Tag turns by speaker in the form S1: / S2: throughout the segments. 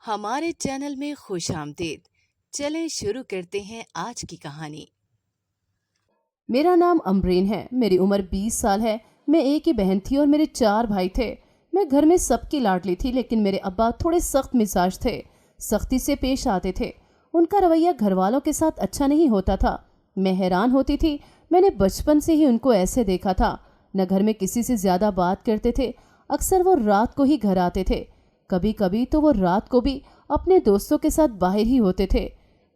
S1: हमारे चैनल में खुश आमदीद। चलें शुरू करते हैं आज की कहानी।
S2: मेरा नाम अमरीन है। मेरी उम्र 20 साल है। मैं एक ही बहन थी और मेरे 4 भाई थे। मैं घर में सबकी लाडली थी, लेकिन मेरे अब्बा थोड़े सख्त मिजाज थे, सख्ती से पेश आते थे। उनका रवैया घर वालों के साथ अच्छा नहीं होता था। मैं हैरान होती थी। मैंने बचपन से ही उनको ऐसे देखा था। न घर में किसी से ज्यादा बात करते थे। अक्सर वो रात को ही घर आते थे। कभी कभी तो वो रात को भी अपने दोस्तों के साथ बाहर ही होते थे।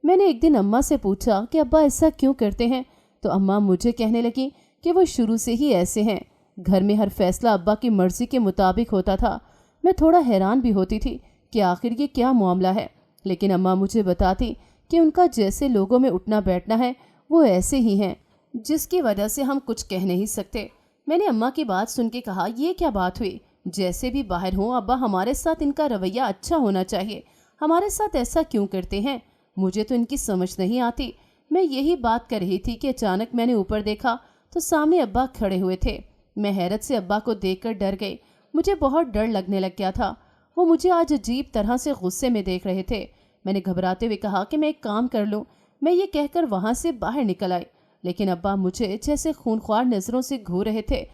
S2: मैंने एक दिन अम्मा से पूछा कि अब्बा ऐसा क्यों करते हैं, तो अम्मा मुझे कहने लगी कि वो शुरू से ही ऐसे हैं। घर में हर फैसला अब्बा की मर्जी के मुताबिक होता था। मैं थोड़ा हैरान भी होती थी कि आखिर ये क्या मामला है, लेकिन अम्मा मुझे बताती कि उनका जैसे लोगों में उठना बैठना है वो ऐसे ही हैं, जिसकी वजह से हम कुछ कह नहीं सकते। मैंने अम्मा की बात सुन के कहा, ये क्या बात हुई? जैसे भी बाहर हो अब्बा, हमारे साथ इनका रवैया अच्छा होना चाहिए। हमारे साथ ऐसा क्यों करते हैं? मुझे तो इनकी समझ नहीं आती। मैं यही बात कर रही थी कि अचानक मैंने ऊपर देखा तो सामने अब्बा खड़े हुए थे। मैं हैरत से अब्बा को देखकर डर गई। मुझे बहुत डर लगने लग गया था। वो मुझे आज अजीब तरह से गुस्से में देख रहे थे। मैंने घबराते हुए कहा कि मैं एक काम कर लूं। मैं ये कहकर वहां से बाहर निकल आई, लेकिन अब्बा मुझे जैसे खूनख्वार नजरों से घूर रहे थे।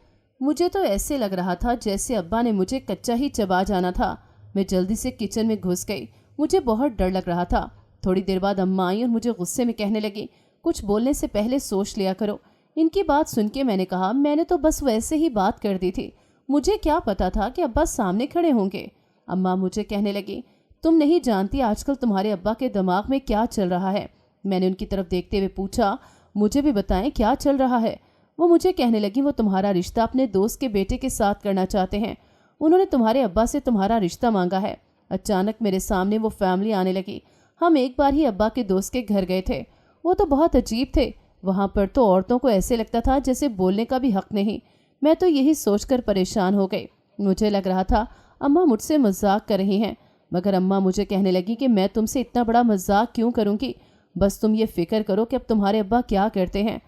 S2: मुझे तो ऐसे लग रहा था जैसे अब्बा ने मुझे कच्चा ही चबा जाना था। मैं जल्दी से किचन में घुस गई। मुझे बहुत डर लग रहा था। थोड़ी देर बाद अम्मा आई और मुझे गुस्से में कहने लगी, कुछ बोलने से पहले सोच लिया करो। इनकी बात सुन के मैंने कहा, मैंने तो बस वैसे ही बात कर दी थी। मुझे क्या पता था कि अब्बा सामने खड़े होंगे। अम्मा मुझे कहने लगी, तुम नहीं जानती आजकल तुम्हारे अब्बा के दिमाग में क्या चल रहा है। मैंने उनकी तरफ देखते हुए पूछा, मुझे भी बताएं क्या चल रहा है। वो मुझे कहने लगी, वो तुम्हारा रिश्ता अपने दोस्त के बेटे के साथ करना चाहते हैं। उन्होंने तुम्हारे अब्बा से तुम्हारा रिश्ता मांगा है। अचानक मेरे सामने वो फैमिली आने लगी। हम एक बार ही अब्बा के दोस्त के घर गए थे। वो तो बहुत अजीब थे। वहाँ पर तो औरतों को ऐसे लगता था जैसे बोलने का भी हक नहीं। मैं तो यही सोचकर परेशान हो गई। मुझे लग रहा था अम्मा मुझसे मजाक कर रही हैं, मगर अम्मा मुझे कहने लगी कि मैं तुमसे इतना बड़ा मजाक क्यों करूँगी, बस तुम ये फिक्र करो कि अब तुम्हारे अब्बा क्या करते हैं।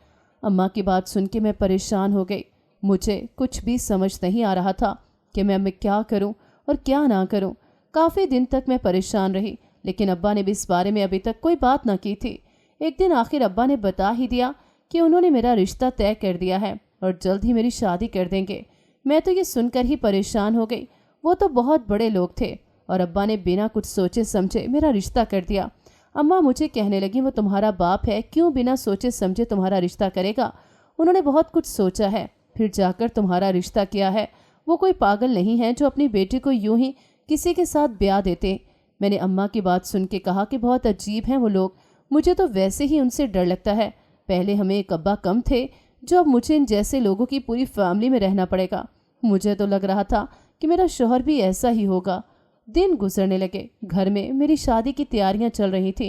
S2: अम्मा की बात सुन के मैं परेशान हो गई। मुझे कुछ भी समझ नहीं आ रहा था कि मैं क्या करूं और क्या ना करूं। काफ़ी दिन तक मैं परेशान रही, लेकिन अब्बा ने भी इस बारे में अभी तक कोई बात ना की थी। एक दिन आखिर अब्बा ने बता ही दिया कि उन्होंने मेरा रिश्ता तय कर दिया है और जल्द ही मेरी शादी कर देंगे। मैं तो ये सुनकर ही परेशान हो गई। वो तो बहुत बड़े लोग थे और अब्बा ने बिना कुछ सोचे समझे मेरा रिश्ता कर दिया। अम्मा मुझे कहने लगी, वो तुम्हारा बाप है, क्यों बिना सोचे समझे तुम्हारा रिश्ता करेगा? उन्होंने बहुत कुछ सोचा है, फिर जाकर तुम्हारा रिश्ता किया है। वो कोई पागल नहीं है जो अपनी बेटी को यूं ही किसी के साथ ब्याह देते। मैंने अम्मा की बात सुन के कहा कि बहुत अजीब हैं वो लोग। मुझे तो वैसे ही उनसे डर लगता है। पहले हमें एक अब्बा कम थे, जो अब मुझे इन जैसे लोगों की पूरी फैमिली में रहना पड़ेगा। मुझे तो लग रहा था कि मेरा शौहर भी ऐसा ही होगा। दिन गुजरने लगे। घर में मेरी शादी की तैयारियां चल रही थी।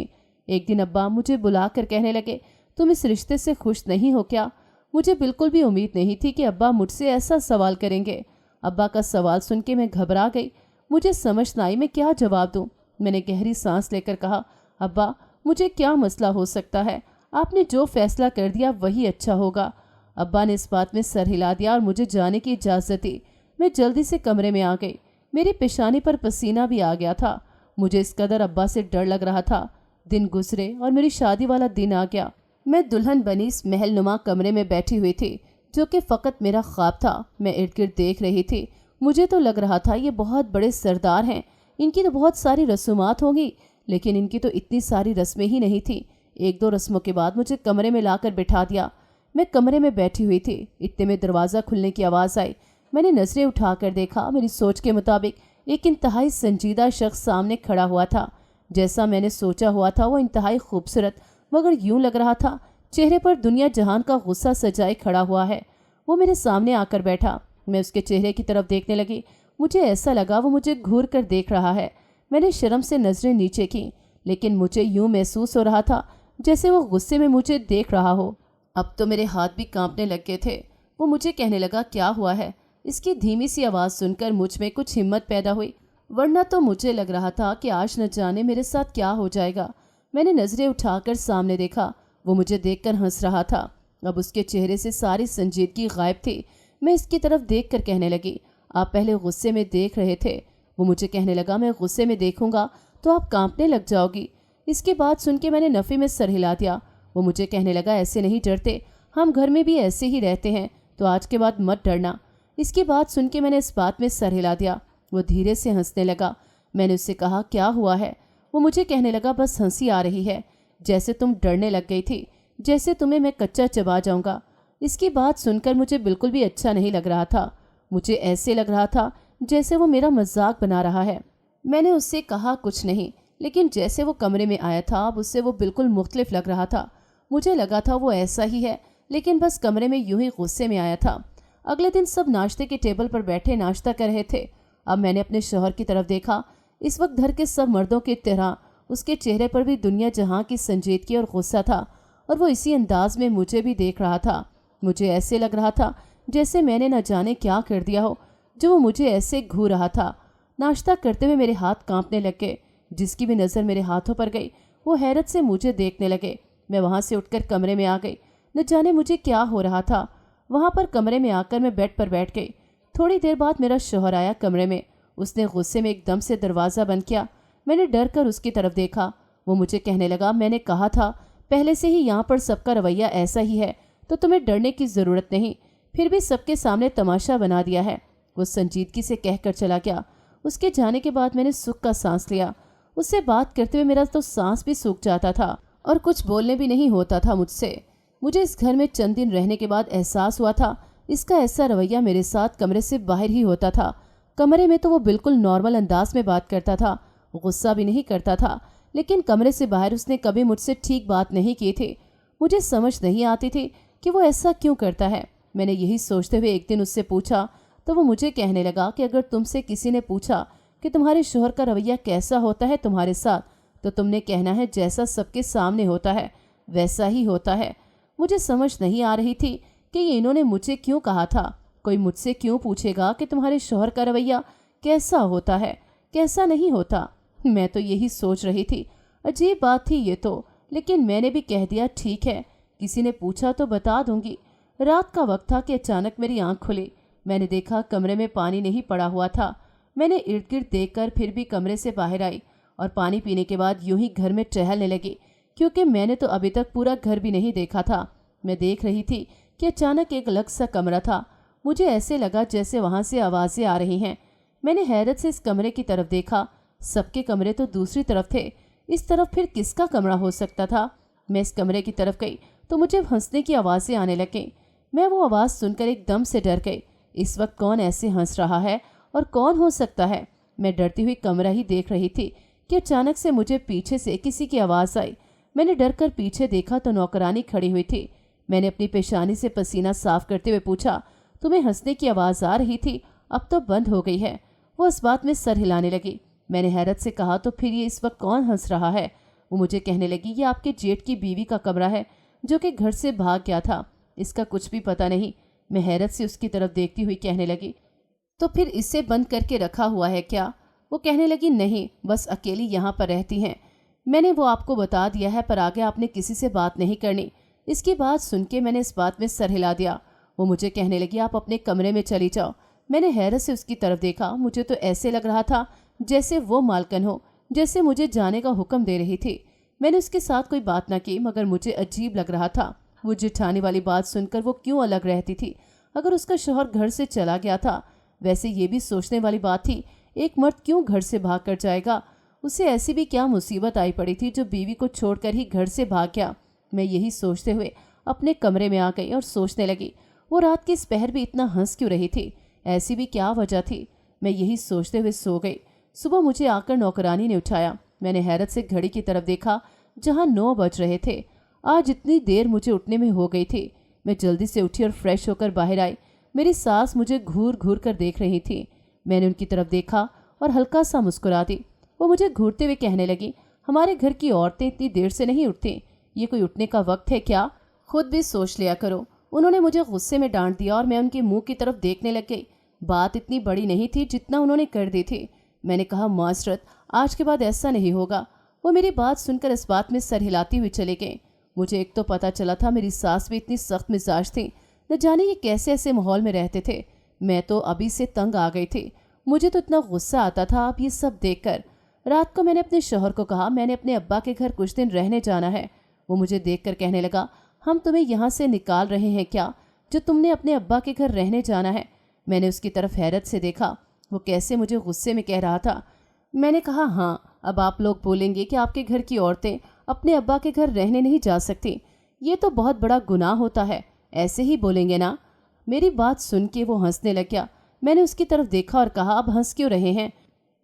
S2: एक दिन अब्बा मुझे बुलाकर कहने लगे, तुम इस रिश्ते से खुश नहीं हो क्या? मुझे बिल्कुल भी उम्मीद नहीं थी कि अब्बा मुझसे ऐसा सवाल करेंगे। अब्बा का सवाल सुन के मैं घबरा गई। मुझे समझ न आई मैं क्या जवाब दूं। मैंने गहरी सांस लेकर कहा, अब्बा मुझे क्या मसला हो सकता है? आपने जो फैसला कर दिया वही अच्छा होगा। अब्बा ने इस बात में सर हिला दिया और मुझे जाने की इजाज़त दी। मैं जल्दी से कमरे में आ गई। मेरी पेशानी पर पसीना भी आ गया था। मुझे इस कदर अब्बा से डर लग रहा था। दिन गुजरे और मेरी शादी वाला दिन आ गया। मैं दुल्हन बनी इस महल नुमा कमरे में बैठी हुई थी, जो कि फ़कत मेरा ख्वाब था। मैं इर्द गिर्द देख रही थी। मुझे तो लग रहा था ये बहुत बड़े सरदार हैं, इनकी तो बहुत सारी रसूमात होंगी, लेकिन इनकी तो इतनी सारी रस्में ही नहीं थी। एक दो रस्मों के बाद मुझे कमरे में लाकर बिठा दिया। मैं कमरे में बैठी हुई थी। इतने में दरवाज़ा खुलने की आवाज़ आई। मैंने नजरें उठाकर देखा। मेरी सोच के मुताबिक एक इंतहाई संजीदा शख्स सामने खड़ा हुआ था। जैसा मैंने सोचा हुआ था वो इंतहाई खूबसूरत, मगर यूं लग रहा था चेहरे पर दुनिया जहान का गुस्सा सजाए खड़ा हुआ है। वो मेरे सामने आकर बैठा। मैं उसके चेहरे की तरफ देखने लगी। मुझे ऐसा लगा वो मुझे घूर कर देख रहा है। मैंने शर्म से नजरें नीचे की, लेकिन मुझे यूं महसूस हो रहा था जैसे वो गुस्से में मुझे देख रहा हो। अब तो मेरे हाथ भी कांपने लग गए थे। वो मुझे कहने लगा, क्या हुआ है? इसकी धीमी सी आवाज़ सुनकर मुझ में कुछ हिम्मत पैदा हुई, वरना तो मुझे लग रहा था कि आज न जाने मेरे साथ क्या हो जाएगा। मैंने नजरें उठाकर सामने देखा। वो मुझे देखकर हंस रहा था। अब उसके चेहरे से सारी संजीदगी गायब थी। मैं इसकी तरफ देखकर कहने लगी, आप पहले गुस्से में देख रहे थे। वो मुझे कहने लगा, मैं गुस्से में देखूंगा तो आप कांपने लग जाओगी। इसकी बात सुन के मैंने नफ़े में सर हिला दिया। वो मुझे कहने लगा, ऐसे नहीं डरते, हम घर में भी ऐसे ही रहते हैं, तो आज के बाद मत डरना। इसकी बात सुन के मैंने इस बात में सर हिला दिया। वो धीरे से हंसने लगा। मैंने उससे कहा, क्या हुआ है? वो मुझे कहने लगा, बस हंसी आ रही है, जैसे तुम डरने लग गई थी, जैसे तुम्हें मैं कच्चा चबा जाऊंगा। इसकी बात सुनकर मुझे बिल्कुल भी अच्छा नहीं लग रहा था। मुझे ऐसे लग रहा था जैसे वो मेरा मजाक बना रहा है। मैंने उससे कहा कुछ नहीं, लेकिन जैसे वो कमरे में आया था अब उससे वो बिल्कुल मुख्तलिफ लग रहा था। मुझे लगा था वो ऐसा ही है, लेकिन बस कमरे में यूं ही गुस्से में आया था। अगले दिन सब नाश्ते के टेबल पर बैठे नाश्ता कर रहे थे। अब मैंने अपने शौहर की तरफ देखा। इस वक्त घर के सब मर्दों की तरह उसके चेहरे पर भी दुनिया जहां की संजीदगी और गुस्सा था, और वो इसी अंदाज में मुझे भी देख रहा था। मुझे ऐसे लग रहा था जैसे मैंने न जाने क्या कर दिया हो, जो वो मुझे ऐसे घूर रहा था। नाश्ता करते हुए मेरे हाथ कांपने लग गए। जिसकी भी नज़र मेरे हाथों पर गई वो हैरत से मुझे देखने लगे। मैं वहाँ से उठकर कमरे में आ गई। न जाने मुझे क्या हो रहा था। वहाँ पर कमरे में आकर मैं बेड पर बैठ गई। थोड़ी देर बाद मेरा शौहर आया कमरे में। उसने गुस्से में एकदम से दरवाज़ा बंद किया। मैंने डर कर उसकी तरफ देखा। वो मुझे कहने लगा, मैंने कहा था पहले से ही यहाँ पर सबका रवैया ऐसा ही है, तो तुम्हें डरने की ज़रूरत नहीं, फिर भी सबके सामने तमाशा बना दिया है। वो संजीदगी से कहकर चला गया। उसके जाने के बाद मैंने सुख का सांस लिया। उससे बात करते हुए मेरा तो सांस भी सूख जाता था और कुछ बोलने भी नहीं होता था मुझसे। मुझे इस घर में चंद दिन रहने के बाद एहसास हुआ था इसका ऐसा रवैया मेरे साथ कमरे से बाहर ही होता था। कमरे में तो वो बिल्कुल नॉर्मल अंदाज में बात करता था, गुस्सा भी नहीं करता था, लेकिन कमरे से बाहर उसने कभी मुझसे ठीक बात नहीं की थी। मुझे समझ नहीं आती थी कि वो ऐसा क्यों करता है। मैंने यही सोचते हुए एक दिन उससे पूछा तो वो मुझे कहने लगा कि अगर तुमसे किसी ने पूछा कि तुम्हारे शौहर का रवैया कैसा होता है तुम्हारे साथ, तो तुमने कहना है जैसा सबके सामने होता है वैसा ही होता है। मुझे समझ नहीं आ रही थी कि ये इन्होंने मुझे क्यों कहा था। कोई मुझसे क्यों पूछेगा कि तुम्हारे शौहर का रवैया कैसा होता है कैसा नहीं होता। मैं तो यही सोच रही थी। अजीब बात थी ये तो, लेकिन मैंने भी कह दिया ठीक है, किसी ने पूछा तो बता दूंगी। रात का वक्त था कि अचानक मेरी आंख खुली। मैंने देखा कमरे में पानी नहीं पड़ा हुआ था। मैंने इर्द गिर्द देखकर फिर भी कमरे से बाहर आई और पानी पीने के बाद यूं ही घर में टहलने लगी, क्योंकि मैंने तो अभी तक पूरा घर भी नहीं देखा था। मैं देख रही थी कि अचानक एक अलग सा कमरा था। मुझे ऐसे लगा जैसे वहाँ से आवाज़ें आ रही हैं। मैंने हैरत से इस कमरे की तरफ देखा। सबके कमरे तो दूसरी तरफ थे, इस तरफ फिर किसका कमरा हो सकता था। मैं इस कमरे की तरफ गई तो मुझे हंसने की आवाज़ें आने लगीं। मैं वो आवाज़ सुनकर एकदम से डर गई। इस वक्त कौन ऐसे हंस रहा है और कौन हो सकता है। मैं डरती हुई कमरा ही देख रही थी कि अचानक से मुझे पीछे से किसी की आवाज़ आई। मैंने डर कर पीछे देखा तो नौकरानी खड़ी हुई थी। मैंने अपनी पेशानी से पसीना साफ करते हुए पूछा, तुम्हें हंसने की आवाज़ आ रही थी, अब तो बंद हो गई है। वो इस बात में सर हिलाने लगी। मैंने हैरत से कहा, तो फिर ये इस वक्त कौन हंस रहा है। वो मुझे कहने लगी, ये आपके जेठ की बीवी का कमरा है जो कि घर से भाग गया था, इसका कुछ भी पता नहीं। मैं हैरत से उसकी तरफ देखती हुई कहने लगी, तो फिर इसे बंद करके रखा हुआ है क्या। वो कहने लगी, नहीं, बस अकेली यहाँ पर रहती हैं। मैंने वो आपको बता दिया है, पर आगे आपने किसी से बात नहीं करनी। इसकी बात सुन के मैंने इस बात में सर हिला दिया। वो मुझे कहने लगी, आप अपने कमरे में चली जाओ। मैंने हैरत से उसकी तरफ देखा। मुझे तो ऐसे लग रहा था जैसे वो मालकन हो, जैसे मुझे जाने का हुक्म दे रही थी। मैंने उसके साथ कोई बात न की, मगर मुझे अजीब लग रहा था। वो जिठानी वाली बात सुनकर वो क्यों अलग रहती थी। अगर उसका शौहर घर से चला गया था, वैसे ये भी सोचने वाली बात थी, एक मर्द क्यों घर से भाग कर जाएगा। उसे ऐसी भी क्या मुसीबत आई पड़ी थी जो बीवी को छोड़कर ही घर से भाग गया। मैं यही सोचते हुए अपने कमरे में आ गई और सोचने लगी, वो रात के इस पहर भी इतना हंस क्यों रही थी, ऐसी भी क्या वजह थी। मैं यही सोचते हुए सो गई। सुबह मुझे आकर नौकरानी ने उठाया। मैंने हैरत से घड़ी की तरफ देखा जहाँ 9 बज रहे थे। आज इतनी देर मुझे उठने में हो गई थी। मैं जल्दी से उठी और फ्रेश होकर बाहर आई। मेरी सास मुझे घूर घूर कर देख रही थी। मैंने उनकी तरफ देखा और हल्का सा मुस्कुरा दी। वो मुझे घूरते हुए कहने लगी, हमारे घर की औरतें इतनी देर से नहीं उठती, ये कोई उठने का वक्त है क्या, खुद भी सोच लिया करो। उन्होंने मुझे गुस्से में डांट दिया और मैं उनके मुंह की तरफ देखने लग गई। बात इतनी बड़ी नहीं थी जितना उन्होंने कर दी थी। मैंने कहा, माजरत, आज के बाद ऐसा नहीं होगा। वो मेरी बात सुनकर इस बात में सर हिलाती हुई चले गए। मुझे एक तो पता चला था मेरी सास भी इतनी सख्त मिजाज थी, न जाने ये कैसे ऐसे माहौल में रहते थे। मैं तो अभी से तंग आ गई थी। मुझे तो इतना गुस्सा आता था अब ये सब देखकर। رات کو میں نے اپنے شوہر کو کہا میں نے اپنے ابا کے گھر کچھ دن رہنے جانا ہے۔ وہ مجھے دیکھ کر کہنے لگا ہم تمہیں یہاں سے نکال رہے ہیں کیا جو تم نے اپنے ابا کے گھر رہنے جانا ہے؟ میں نے اس کی طرف حیرت سے دیکھا، وہ کیسے مجھے غصے میں کہہ رہا تھا۔ میں نے کہا ہاں، اب آپ لوگ بولیں گے کہ آپ کے گھر کی عورتیں اپنے ابا کے گھر رہنے نہیں جا سکتی، یہ تو بہت بڑا گناہ ہوتا ہے، ایسے ہی بولیں گے نا؟ میری بات سن کے وہ ہنسنے لگ گیا۔ میں نے اس کی طرف دیکھا اور کہا اب ہنس کیوں رہے ہیں؟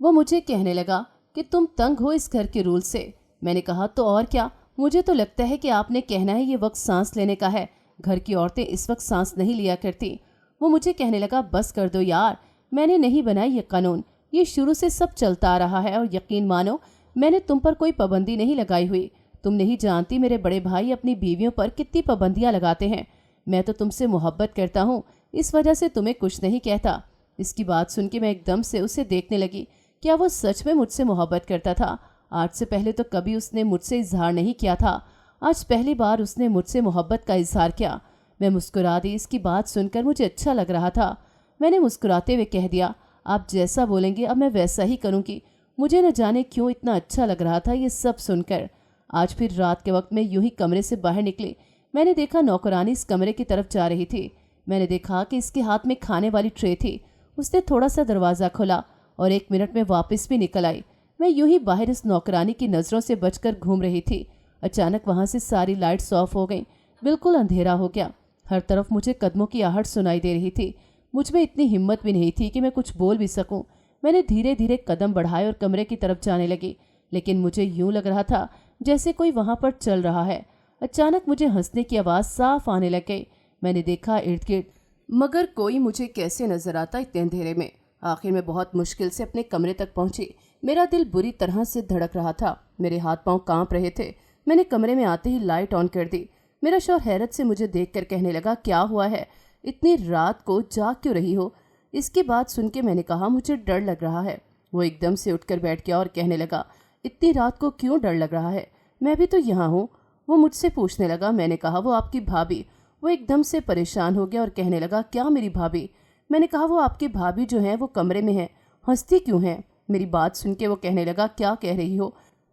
S2: وہ مجھے کہنے لگا کہ تم تنگ ہو اس گھر کے رول سے۔ میں نے کہا تو اور کیا، مجھے تو لگتا ہے کہ آپ نے کہنا ہے یہ وقت سانس لینے کا ہے، گھر کی عورتیں اس وقت سانس نہیں لیا کرتی۔ وہ مجھے کہنے لگا بس کر دو یار، میں نے نہیں بنائی یہ قانون، یہ شروع سے سب چلتا آ رہا ہے، اور یقین مانو میں نے تم پر کوئی پابندی نہیں لگائی ہوئی۔ تم نہیں جانتی میرے بڑے بھائی اپنی بیویوں پر کتنی پابندیاں لگاتے ہیں، میں تو تم سے محبت کرتا ہوں، اس وجہ سے تمہیں کچھ نہیں کہتا۔ اس کی بات سن کے میں ایک دم سے اسے دیکھنے لگی، کیا وہ سچ میں مجھ سے محبت کرتا تھا؟ آج سے پہلے تو کبھی اس نے مجھ سے اظہار نہیں کیا تھا، آج پہلی بار اس نے مجھ سے محبت کا اظہار کیا۔ میں مسکرا دی، اس کی بات سن کر مجھے اچھا لگ رہا تھا۔ میں نے مسکراتے ہوئے کہہ دیا آپ جیسا بولیں گے اب میں ویسا ہی کروں گی۔ مجھے نہ جانے کیوں اتنا اچھا لگ رہا تھا یہ سب سن کر۔ آج پھر رات کے وقت میں یوں ہی کمرے سے باہر نکلی، میں نے دیکھا نوکرانی اس کمرے کی طرف جا رہی تھی۔ میں نے دیکھا کہ اس کے ہاتھ میں کھانے والی ٹرے تھی، اس نے تھوڑا سا دروازہ کھولا اور 1 منٹ میں واپس بھی نکل آئی۔ میں یوں ہی باہر اس نوکرانی کی نظروں سے بچ کر گھوم رہی تھی، اچانک وہاں سے ساری لائٹس آف ہو گئیں، بالکل اندھیرا ہو گیا، ہر طرف مجھے قدموں کی آہٹ سنائی دے رہی تھی۔ مجھ میں اتنی ہمت بھی نہیں تھی کہ میں کچھ بول بھی سکوں۔ میں نے دھیرے دھیرے قدم بڑھائے اور کمرے کی طرف جانے لگی، لیکن مجھے یوں لگ رہا تھا جیسے کوئی وہاں پر چل رہا ہے۔ اچانک مجھے ہنسنے کی آواز صاف آنے لگ گئی، میں نے دیکھا ارد گرد، مگر کوئی مجھے کیسے نظر آتا اتنے اندھیرے میں۔ آخر میں بہت مشکل سے اپنے کمرے تک پہنچی، میرا دل بری طرح سے دھڑک رہا تھا، میرے ہاتھ پاؤں کانپ رہے تھے۔ میں نے کمرے میں آتے ہی لائٹ آن کر دی۔ میرا شوہر حیرت سے مجھے دیکھ کر کہنے لگا کیا ہوا ہے، اتنی رات کو جاگ کیوں رہی ہو؟ اس کی بات سن کے میں نے کہا مجھے ڈر لگ رہا ہے۔ وہ ایک دم سے اٹھ کر بیٹھ گیا اور کہنے لگا اتنی رات کو کیوں ڈر لگ رہا ہے؟ میں بھی تو یہاں ہوں۔ وہ مجھ سے پوچھنے لگا، میں نے کہا وہ آپ کی بھابھی۔ وہ ایک دم سے پریشان ہو گیا اور کہنے لگا کیا میری بھابھی؟ میں نے کہا وہ آپ کی بھابھی جو ہیں وہ کمرے میں ہیں، ہنستی کیوں ہیں؟ میری بات سن کے وہ کہنے لگا کیا کہہ رہی ہو؟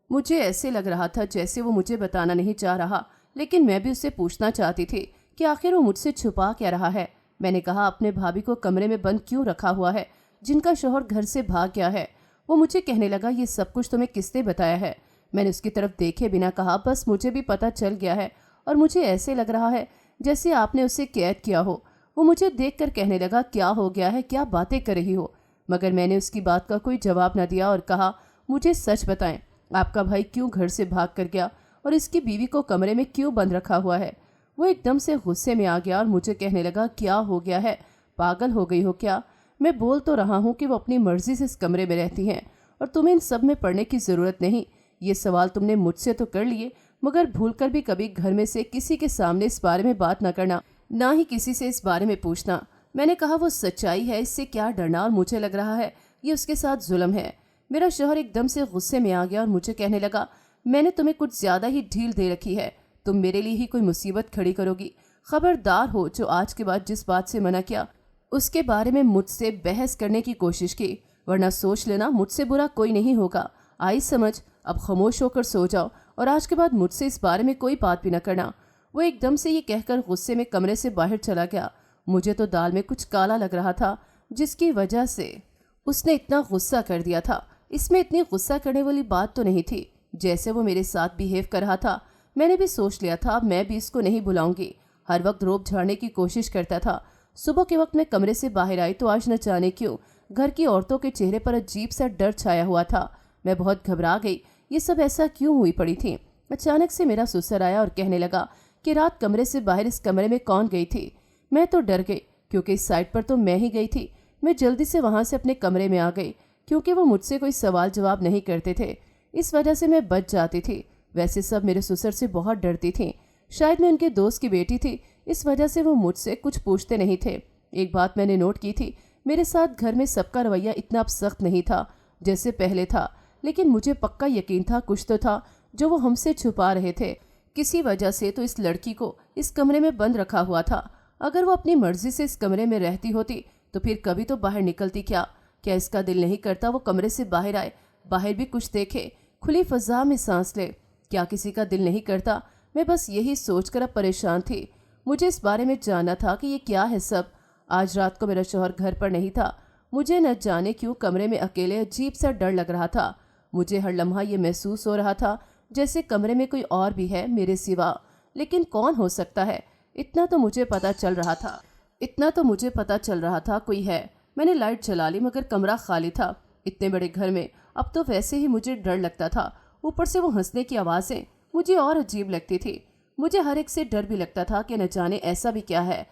S2: مجھے ایسے لگ رہا تھا جیسے وہ مجھے بتانا نہیں چاہ رہا، لیکن میں بھی اس سے پوچھنا چاہتی تھی کہ آخر وہ مجھ سے چھپا کیا رہا ہے۔ میں نے کہا اپنے بھابھی کو کمرے میں بند کیوں رکھا ہوا ہے جن کا شوہر گھر سے بھاگ گیا ہے؟ وہ مجھے کہنے لگا یہ سب کچھ تمہیں کس نے بتایا ہے؟ میں نے اس کی طرف دیکھے بنا کہا بس مجھے بھی پتہ چل گیا ہے، اور مجھے ایسے لگ رہا ہے جیسے آپ نے اسے قید کیا ہو۔ وہ مجھے دیکھ کر کہنے لگا کیا ہو گیا ہے، کیا باتیں کر رہی ہو؟ مگر میں نے اس کی بات کا کوئی جواب نہ دیا اور کہا مجھے سچ بتائیں، آپ کا بھائی کیوں گھر سے بھاگ کر گیا اور اس کی بیوی کو کمرے میں کیوں بند رکھا ہوا ہے؟ وہ ایک دم سے غصے میں آ گیا اور مجھے کہنے لگا کیا ہو گیا ہے، پاگل ہو گئی ہو کیا؟ میں بول تو رہا ہوں کہ وہ اپنی مرضی سے اس کمرے میں رہتی ہیں اور تمہیں ان سب میں پڑنے کی ضرورت نہیں۔ یہ سوال تم نے مجھ سے تو کر لیے، مگر بھول کر بھی کبھی گھر میں سے کسی کے سامنے اس بارے میں بات نہ کرنا، نہ ہی کسی سے اس بارے میں پوچھنا۔ میں نے کہا وہ سچائی ہے، اس سے کیا ڈرنا، اور مجھے لگ رہا ہے یہ اس کے ساتھ ظلم ہے۔ میرا شوہر ایک دم سے غصے میں آ گیا اور مجھے کہنے لگا میں نے تمہیں کچھ زیادہ ہی ڈھیل دے رکھی ہے، تم میرے لیے ہی کوئی مصیبت کھڑی کرو گی، خبردار ہو جو آج کے بعد جس بات سے منع کیا اس کے بارے میں مجھ سے بحث کرنے کی کوشش کی، ورنہ سوچ لینا مجھ سے برا کوئی نہیں ہوگا۔ آئی سمجھ، اب خاموش ہو کر سو جاؤ اور آج کے بعد مجھ سے اس بارے میں کوئی بات بھی نہ کرنا۔ وہ ایک دم سے یہ کہہ کر غصے میں کمرے سے باہر چلا گیا۔ مجھے تو دال میں کچھ کالا لگ رہا تھا جس کی وجہ سے اس نے اتنا غصہ کر دیا تھا۔ اس میں اتنی غصہ کرنے والی بات تو نہیں تھی جیسے وہ میرے ساتھ بیہیو کر رہا تھا۔ میں نے بھی سوچ لیا تھا اب میں بھی اس کو نہیں بلاؤں گی، ہر وقت روب جھاڑنے کی کوشش کرتا تھا۔ صبح کے وقت میں کمرے سے باہر آئی تو آج نہ جانے کیوں گھر کی عورتوں کے چہرے پر عجیب سا ڈر چھایا ہوا تھا۔ میں بہت گھبرا گئی، یہ سب ایسا کیوں ہوئی پڑی تھی؟ اچانک سے میرا سسر آیا اور کہنے لگا کہ رات کمرے سے باہر اس کمرے میں کون گئی تھی؟ میں تو ڈر گئی کیونکہ اس سائٹ پر تو میں ہی گئی تھی۔ میں جلدی سے وہاں سے اپنے کمرے میں آ گئی کیونکہ وہ مجھ سے کوئی سوال جواب نہیں کرتے تھے، اس وجہ سے میں بچ جاتی تھی۔ ویسے سب میرے سسر سے بہت ڈرتی تھیں، شاید میں ان کے دوست کی بیٹی تھی، اس وجہ سے وہ مجھ سے کچھ پوچھتے نہیں تھے۔ ایک بات میں نے نوٹ کی تھی، میرے ساتھ گھر میں سب کا رویہ اتنا اب سخت نہیں تھا جیسے پہلے تھا، لیکن مجھے پکا یقین تھا کچھ تو تھا جو وہ ہم سے چھپا رہے تھے۔ کسی وجہ سے تو اس لڑکی کو اس کمرے میں بند رکھا ہوا تھا۔ اگر وہ اپنی مرضی سے اس کمرے میں رہتی ہوتی تو پھر کبھی تو باہر نکلتی کیا اس کا دل نہیں کرتا وہ کمرے سے باہر آئے، बाहर भी कुछ देखे, खुली फजा में सांस ले। क्या किसी का दिल नहीं करता? मैं बस यही सोचकर अब परेशान थी। मुझे इस बारे में जानना था कि ये क्या है सब। आज रात को मेरा शौहर घर पर नहीं था। मुझे न जाने क्यों कमरे में अकेले अजीब सा डर लग रहा था। मुझे हर लम्हा ये महसूस हो रहा था जैसे कमरे में कोई और भी है मेरे सिवा। लेकिन कौन हो सकता है? इतना तो मुझे पता चल रहा था कोई है। मैंने लाइट जला ली मगर कमरा खाली था। इतने बड़े घर में अब तो वैसे ही मुझे डर लगता था, ऊपर से वो हंसने की आवाज़ें मुझे और अजीब लगती थी। मुझे हर एक से डर भी लगता था कि न जाने ऐसा भी क्या है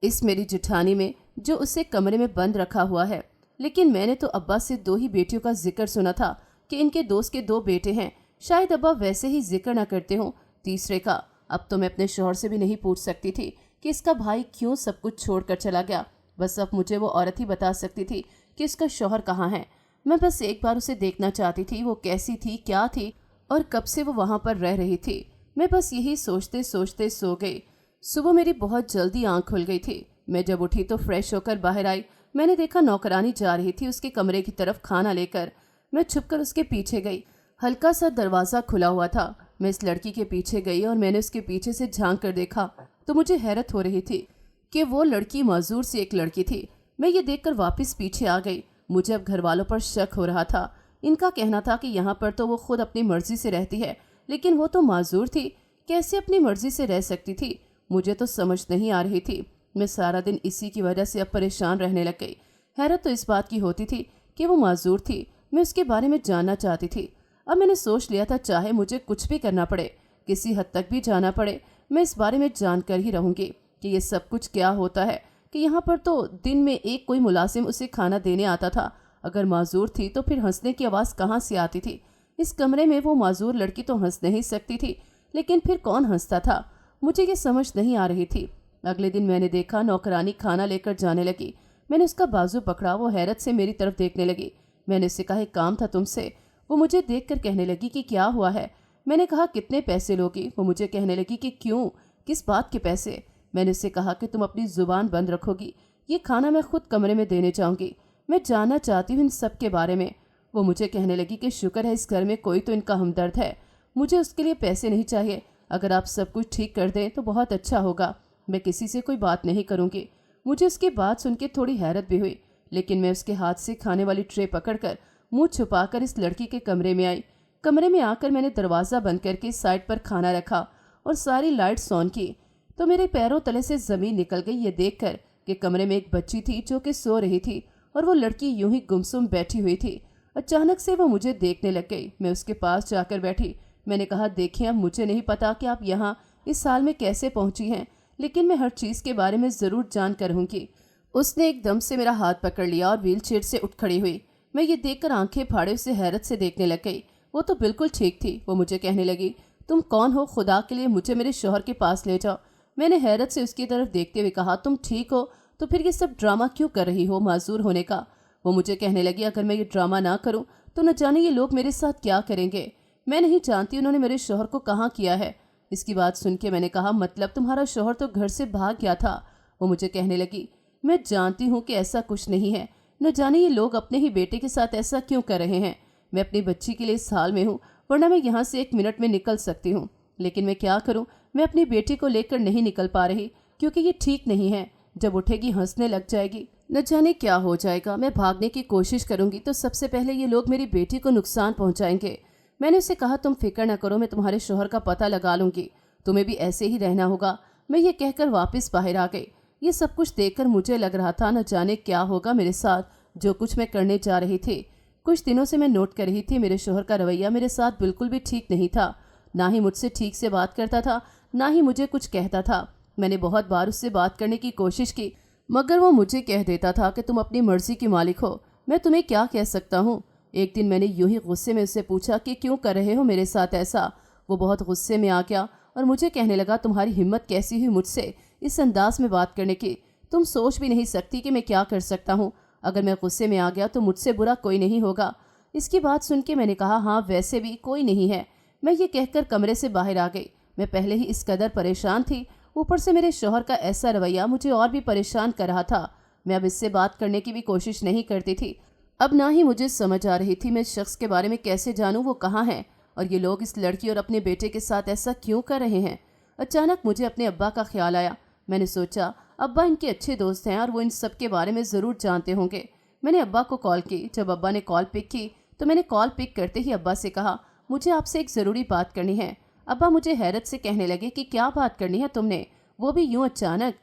S2: इस मेरी जिठानी में जो उसे कमरे में बंद रखा हुआ है। लेकिन मैंने तो अब्बा से 2 ही बेटियों का जिक्र सुना था कि इनके दोस्त के 2 बेटे हैं। शायद अब्बा वैसे ही जिक्र न करते हों तीसरे का। अब तो मैं अपने शौहर से भी नहीं पूछ सकती थी कि इसका भाई क्यों सब कुछ छोड़कर चला गया। बस अब मुझे वो औरत ही बता सकती थी कि इसका शौहर कहाँ है। मैं बस एक बार उसे देखना चाहती थी, वो कैसी थी, क्या थी और कब से वो वहाँ पर रह रही थी। मैं बस यही सोचते सोचते सो गई। सुबह मेरी बहुत जल्दी आंख खुल गई थी। मैं जब उठी तो फ्रेश होकर बाहर आई। मैंने देखा नौकरानी जा रही थी उसके कमरे की तरफ खाना लेकर। मैं छुपकर उसके पीछे गई। हल्का सा दरवाज़ा खुला हुआ था। मैं इस लड़की के पीछे गई और मैंने उसके पीछे से झांक कर देखा तो मुझे हैरत हो रही थी कि वो लड़की माजूर से एक लड़की थी। मैं ये देखकर वापस पीछे आ गई। मुझे अब घर वालों पर शक हो रहा था। इनका कहना था कि यहाँ पर तो वो खुद अपनी मर्जी से रहती है, लेकिन वो तो माजूर थी, कैसे अपनी मर्जी से रह सकती थी? मुझे तो समझ नहीं आ रही थी। मैं सारा दिन इसी की वजह से अब परेशान रहने लग गई। हैरत तो इस बात की होती थी कि वो माजूर थी। मैं उसके बारे में जानना चाहती थी। अब मैंने सोच लिया था चाहे मुझे कुछ भी करना पड़े, किसी हद तक भी जाना पड़े, मैं इस बारे में जानकर ही रहूँगी कि ये सब कुछ क्या होता है। कि यहाँ पर तो दिन में एक कोई मुलाजिम उसे खाना देने आता था। अगर माजूर थी तो फिर हंसने की आवाज़ कहाँ से आती थी? इस कमरे में वो माजूर लड़की तो हंस नहीं सकती थी, लेकिन फिर कौन हंसता था? मुझे ये समझ नहीं आ रही थी। अगले दिन मैंने देखा नौकरानी खाना लेकर जाने लगी। मैंने उसका बाजू पकड़ा। वो हैरत से मेरी तरफ देखने लगी। मैंने उससे कहा एक काम था तुमसे। वो मुझे देखकर कहने लगी कि क्या हुआ है? मैंने कहा कितने पैसे लोगी? वो मुझे कहने लगी कि क्यों, किस बात के पैसे? मैंने उससे कहा कि तुम अपनी जुबान बंद रखोगी। ये खाना मैं खुद कमरे में देने जाऊंगी। मैं जानना चाहती हूँ इन सब के बारे में। वो मुझे कहने लगी कि शुक्र है इस घर में कोई तो इनका हमदर्द है। मुझे उसके लिए पैसे नहीं चाहिए। अगर आप सब कुछ ठीक कर दें तो बहुत अच्छा होगा। मैं किसी से कोई बात नहीं करूँगी। मुझे उसकी बात सुन के थोड़ी हैरत भी हुई, लेकिन मैं उसके हाथ से खाने वाली ट्रे पकड़कर मुंह छुपाकर इस लड़की के कमरे में आई। कमरे में आकर मैंने दरवाज़ा बंद करके साइड पर खाना रखा और सारी लाइट्स ऑन की तो मेरे पैरों तले से ज़मीन निकल गई ये देखकर कि कमरे में एक बच्ची थी जो कि सो रही थी और वो लड़की यूं ही गुमसुम बैठी हुई थी। अचानक से वो मुझे देखने लग गई। मैं उसके पास जाकर बैठी। मैंने कहा देखिए, अब मुझे नहीं पता कि आप यहाँ इस साल में कैसे पहुँची हैं, लेकिन मैं हर चीज़ के बारे में ज़रूर जान कर रहूँगी। उसने एकदम से मेरा हाथ पकड़ लिया और व्हील चेयर से उठ खड़ी हुई। मैं ये देखकर आंखें फाड़े उसे हैरत से देखने लग गई। वो तो बिल्कुल ठीक थी। वो मुझे कहने लगी तुम कौन हो? खुदा के लिए मुझे मेरे शौहर के पास ले जाओ। मैंने हैरत से उसकी तरफ देखते हुए कहा तुम ठीक हो तो फिर ये सब ड्रामा क्यों कर रही हो माजूर होने का? वो मुझे कहने लगी अगर मैं ये ड्रामा ना करूं तो न जाने ये लोग मेरे साथ क्या करेंगे। मैं नहीं जानती उन्होंने मेरे शौहर को कहाँ किया है। इसकी बात सुन के मैंने कहा मतलब तुम्हारा शौहर तो घर से भाग गया था। वो मुझे कहने लगी मैं जानती हूँ कि ऐसा कुछ नहीं है, न जाने ये लोग अपने ही बेटे के साथ ऐसा क्यों कर रहे हैं। मैं अपनी बच्ची के लिए इस हाल में हूँ, वरना मैं यहाँ से 1 मिनट में निकल सकती हूँ, लेकिन मैं क्या करूँ? मैं अपनी बेटी को लेकर नहीं निकल पा रही क्योंकि ये ठीक नहीं है। जब उठेगी हंसने लग जाएगी, न जाने क्या हो जाएगा। मैं भागने की कोशिश करूंगी तो सबसे पहले ये लोग मेरी बेटी को नुकसान पहुंचाएंगे। मैंने उसे कहा तुम फिक्र न करो, मैं तुम्हारे शौहर का पता लगा लूंगी, तुम्हें भी ऐसे ही रहना होगा। मैं ये कहकर वापस बाहर आ गई। ये सब कुछ देखकर मुझे लग रहा था न जाने क्या होगा मेरे साथ जो कुछ मैं करने जा रही थी। कुछ दिनों से मैं नोट कर रही थी मेरे शौहर का रवैया मेरे साथ बिल्कुल भी ठीक नहीं था। ना ही मुझसे ठीक से बात करता था, ना ही मुझे कुछ कहता था। मैंने बहुत बार उससे बात करने की कोशिश की, मगर वो मुझे कह देता था कि तुम अपनी मर्जी की मालिक हो, मैं तुम्हें क्या कह सकता हूँ। एक दिन मैंने यूं ही गुस्से में उससे पूछा कि क्यों कर रहे हो मेरे साथ ऐसा। वो बहुत गुस्से में आ गया और मुझे कहने लगा तुम्हारी हिम्मत कैसी हुई मुझसे इस अंदाज में बात करने की? तुम सोच भी नहीं सकती कि मैं क्या कर सकता हूँ। अगर मैं गुस्से में आ गया तो मुझसे बुरा कोई नहीं होगा। इसकी बात सुन के मैंने कहा हाँ वैसे भी कोई नहीं है। मैं ये कहकर कमरे से बाहर आ गई। मैं पहले ही इस कदर परेशान थी, ऊपर से मेरे शौहर का ऐसा रवैया मुझे और भी परेशान कर रहा था। मैं अब इससे बात करने की भी कोशिश नहीं करती थी। अब ना ही मुझे समझ आ रही थी मैं इस शख्स के बारे में कैसे जानूं वो कहाँ है और ये लोग इस लड़की और अपने बेटे के साथ ऐसा क्यों कर रहे हैं। अचानक मुझे अपने अब्बा का ख्याल आया। मैंने सोचा अब्बा इनके अच्छे दोस्त हैं और वो इन सब के बारे में ज़रूर जानते होंगे। मैंने अब्बा को कॉल की। जब अब्बा ने कॉल पिक की तो मैंने कॉल पिक करते ही अब्बा से कहा, मुझे आपसे एक ज़रूरी बात करनी है। अब्बा मुझे हैरत से कहने लगे कि क्या बात करनी है तुमने, वो भी यूँ अचानक।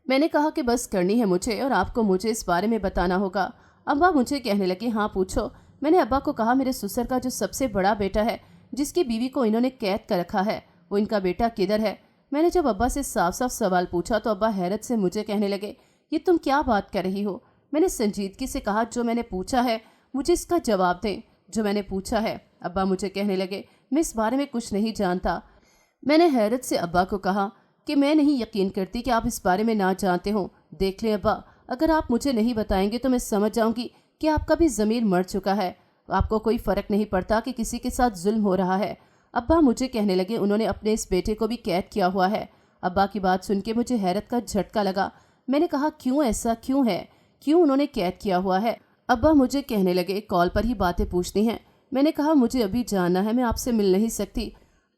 S2: मैंने कहा कि बस करनी है मुझे और आपको मुझे इस बारे में बताना होगा। अब्बा मुझे कहने लगे, हाँ पूछो। मैंने अब्बा को कहा, मेरे ससुर का जो सबसे बड़ा बेटा है जिसकी बीवी को इन्होंने कैद कर रखा है, वो इनका बेटा किधर है। मैंने जब अब्बा से साफ साफ सवाल पूछा तो अब्बा हैरत से मुझे कहने लगे, ये तुम क्या बात कर रही हो। मैंने संजीदगी से कहा, जो मैंने पूछा है मुझे इसका जवाब दें, जो मैंने पूछा है। अब्बा मुझे कहने लगे, मैं इस बारे में कुछ नहीं जानता। मैंने हैरत से अब्बा को कहा कि मैं नहीं यकीन करती कि आप इस बारे में ना जानते हो। देख लें अब्बा, अगर आप मुझे नहीं बताएंगे तो मैं समझ जाऊंगी कि आपका भी ज़मीर मर चुका है, आपको कोई फ़र्क नहीं पड़ता कि किसी के साथ जुल्म हो रहा है। अब्बा मुझे कहने लगे, उन्होंने अपने इस बेटे को भी कैद किया हुआ है। अब्बा की बात सुन के मुझे हैरत का झटका लगा। मैंने कहा, क्यों ऐसा क्यों है, क्यों उन्होंने कैद किया हुआ है। अब्बा मुझे कहने लगे, कॉल पर ही बातें पूछनी हैं। मैंने कहा, मुझे अभी जानना है, मैं आपसे मिल नहीं सकती,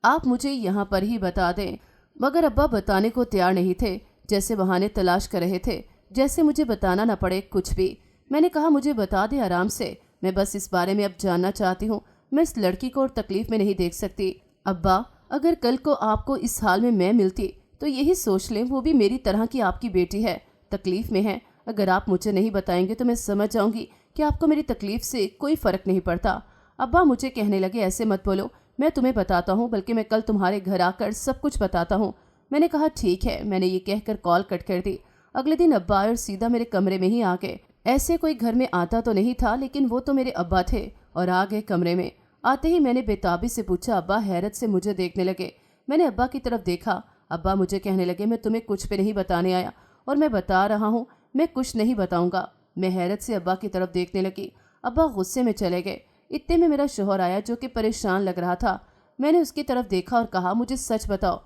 S2: आप मुझे यहाँ पर ही बता दें। मगर अब्बा बताने को तैयार नहीं थे, जैसे बहाने तलाश कर रहे थे, जैसे मुझे बताना न पड़े कुछ भी। मैंने कहा, मुझे बता दे आराम से, मैं बस इस बारे में अब जानना चाहती हूँ। मैं इस लड़की को और तकलीफ में नहीं देख सकती। अब्बा, अगर कल को आपको इस हाल में मैं मिलती तो यही सोच लें वो भी मेरी तरह की आपकी बेटी है, तकलीफ में है। अगर आप मुझे नहीं बताएंगे तो मैं समझ जाऊंगी कि आपको मेरी तकलीफ से कोई फ़र्क नहीं पड़ता। अब्बा मुझे कहने लगे, ऐसे मत बोलो, मैं तुम्हें बताता हूँ, बल्कि मैं कल तुम्हारे घर आकर सब कुछ बताता हूँ। मैंने कहा, ठीक है। मैंने ये कहकर कॉल कट कर दी। अगले दिन अब्बा आए और सीधा मेरे कमरे में ही आ गए। ऐसे कोई घर में आता तो नहीं था, लेकिन वो तो मेरे अब्बा थे और आ गए कमरे में। आते ही मैंने बेताबी से पूछा। अब्बा हैरत से मुझे देखने लगे। मैंने अब्बा की तरफ देखा। अब्बा मुझे कहने लगे, मैं तुम्हें कुछ भी नहीं बताने आया और मैं बता रहा हूँ, मैं कुछ नहीं बताऊँगा। मैं हैरत से अब्बा की तरफ देखने लगी। अब्बा गुस्से में चले गए। इतने में मेरा शौहर आया जो कि परेशान लग रहा था। मैंने उसकी तरफ देखा और कहा, मुझे सच बताओ।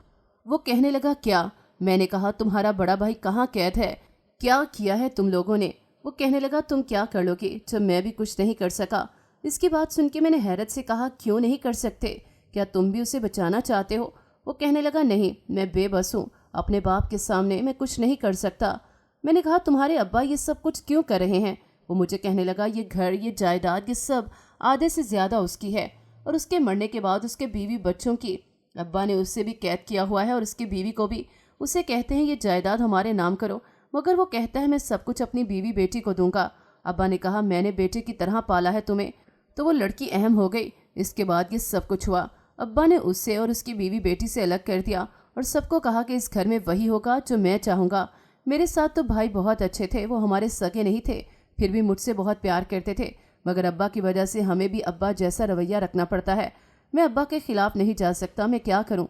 S2: वो कहने लगा, क्या। मैंने कहा, तुम्हारा बड़ा भाई कहाँ कैद है, क्या किया है तुम लोगों ने। वो कहने लगा, तुम क्या कर लोगे जब मैं भी कुछ नहीं कर सका। इसकी बात सुन के मैंने हैरत से कहा, क्यों नहीं कर सकते, क्या तुम भी उसे बचाना चाहते हो। वो कहने लगा, नहीं, मैं बेबस हूँ, अपने बाप के सामने मैं कुछ नहीं कर सकता। मैंने कहा, तुम्हारे अब्बा ये सब कुछ क्यों कर रहे हैं। वो मुझे कहने लगा, ये घर, ये जायदाद, ये सब आधे से ज़्यादा उसकी है और उसके मरने के बाद उसके बीवी बच्चों की। अब्बा ने उससे भी कैद किया हुआ है और उसकी बीवी को भी। उसे कहते हैं ये जायदाद हमारे नाम करो, मगर वो कहता है मैं सब कुछ अपनी बीवी बेटी को दूंगा। अब्बा ने कहा, मैंने बेटे की तरह पाला है तुम्हें, तो वो लड़की अहम हो गई। इसके बाद ये सब कुछ हुआ। अब्बा ने उससे और उसकी बीवी बेटी से अलग कर दिया और सबको कहा कि इस घर में वही होगा जो मैं चाहूँगा। मेरे साथ तो भाई बहुत अच्छे थे, वो हमारे सगे नहीं थे, फिर भी मुझसे बहुत प्यार करते थे, मगर अब्बा की वजह से हमें भी अब्बा जैसा रवैया रखना पड़ता है। मैं अब्बा के खिलाफ नहीं जा सकता, मैं क्या करूं।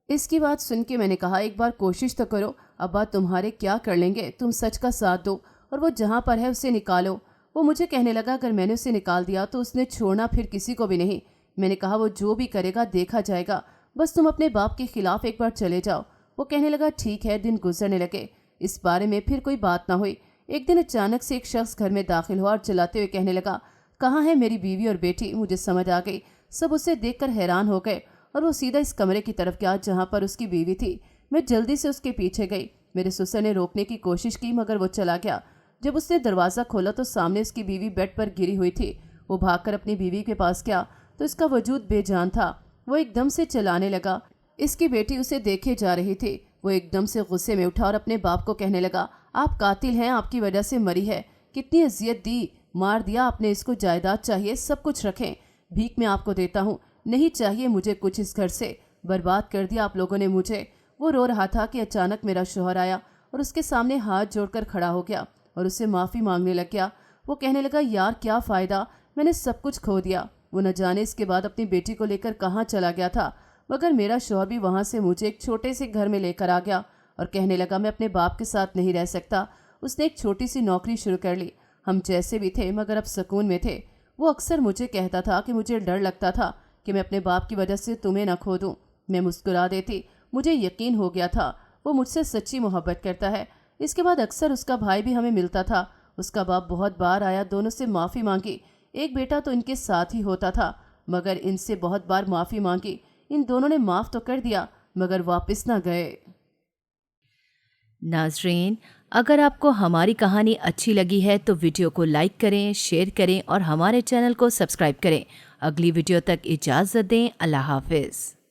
S2: इसकी बात सुन के मैंने कहा, एक बार कोशिश तो करो, अब्बा तुम्हारे क्या कर लेंगे, तुम सच का साथ दो और वो जहां पर है उसे निकालो। वो मुझे कहने लगा, अगर मैंने उसे निकाल दिया तो उसने छोड़ना फिर किसी को भी नहीं। मैंने कहा, वो जो भी करेगा देखा जाएगा, बस तुम अपने बाप के खिलाफ एक बार चले जाओ। वो कहने लगा, ठीक है। दिन गुजरने लगे, इस बारे में फिर कोई बात ना हुई। एक दिन अचानक से एक शख्स घर में दाखिल हुआ और चलाते हुए कहने लगा, कहाँ है मेरी बीवी और बेटी। मुझे समझ आ गई। सब उसे देखकर हैरान हो गए और वो सीधा इस कमरे की तरफ गया जहाँ पर उसकी बीवी थी। मैं जल्दी से उसके पीछे गई। मेरे ससुर ने रोकने की कोशिश की, मगर वो चला गया। जब उसने दरवाज़ा खोला तो सामने उसकी बीवी बेड पर गिरी हुई थी। वो भागकर अपनी बीवी के पास गया तो इसका वजूद बेजान था। वो एकदम से चलाने लगा। इसकी बेटी उसे देखे जा रही थी। वो एकदम से गुस्से में उठा और अपने बाप को कहने लगा, आप कातिल हैं, आपकी वजह से मरी है, कितनी अजियत दी, मार दिया आपने इसको, जायदाद चाहिए, सब कुछ रखें, भीख में आपको देता हूँ, नहीं चाहिए मुझे कुछ इस घर से, बर्बाद कर दिया आप लोगों ने मुझे। वो रो रहा था कि अचानक मेरा शौहर आया और उसके सामने हाथ जोड़कर खड़ा हो गया और उससे माफ़ी मांगने लग गया। वो कहने लगा, यार क्या फ़ायदा, मैंने सब कुछ खो दिया। वो न जाने इसके बाद अपनी बेटी को लेकर कहाँ चला गया था, मगर मेरा शौहर भी वहाँ से मुझे एक छोटे से घर में लेकर आ गया और कहने लगा, मैं अपने बाप के साथ नहीं रह सकता। उसने एक छोटी सी नौकरी शुरू कर ली। हम जैसे भी थे मगर अब सुकून में थे। वो अक्सर मुझे कहता था कि मुझे डर लगता था कि मैं अपने बाप की वजह से तुम्हें न खो दूँ। मैं मुस्कुरा देती। मुझे यकीन हो गया था वो मुझसे सच्ची मोहब्बत करता है। इसके बाद अक्सर उसका भाई भी हमें मिलता था اس کا باپ بہت بار آیا، دونوں سے معافی مانگی۔ ایک بیٹا تو ان کے ساتھ ہی ہوتا تھا، مگر ان سے بہت بار معافی مانگی۔ ان دونوں نے معاف تو کر دیا مگر واپس نہ گئے۔
S1: ناظرین، اگر آپ کو ہماری کہانی اچھی لگی ہے تو ویڈیو کو لائک کریں، شیئر کریں اور ہمارے چینل کو سبسکرائب کریں۔ اگلی ویڈیو تک اجازت دیں۔ اللہ حافظ۔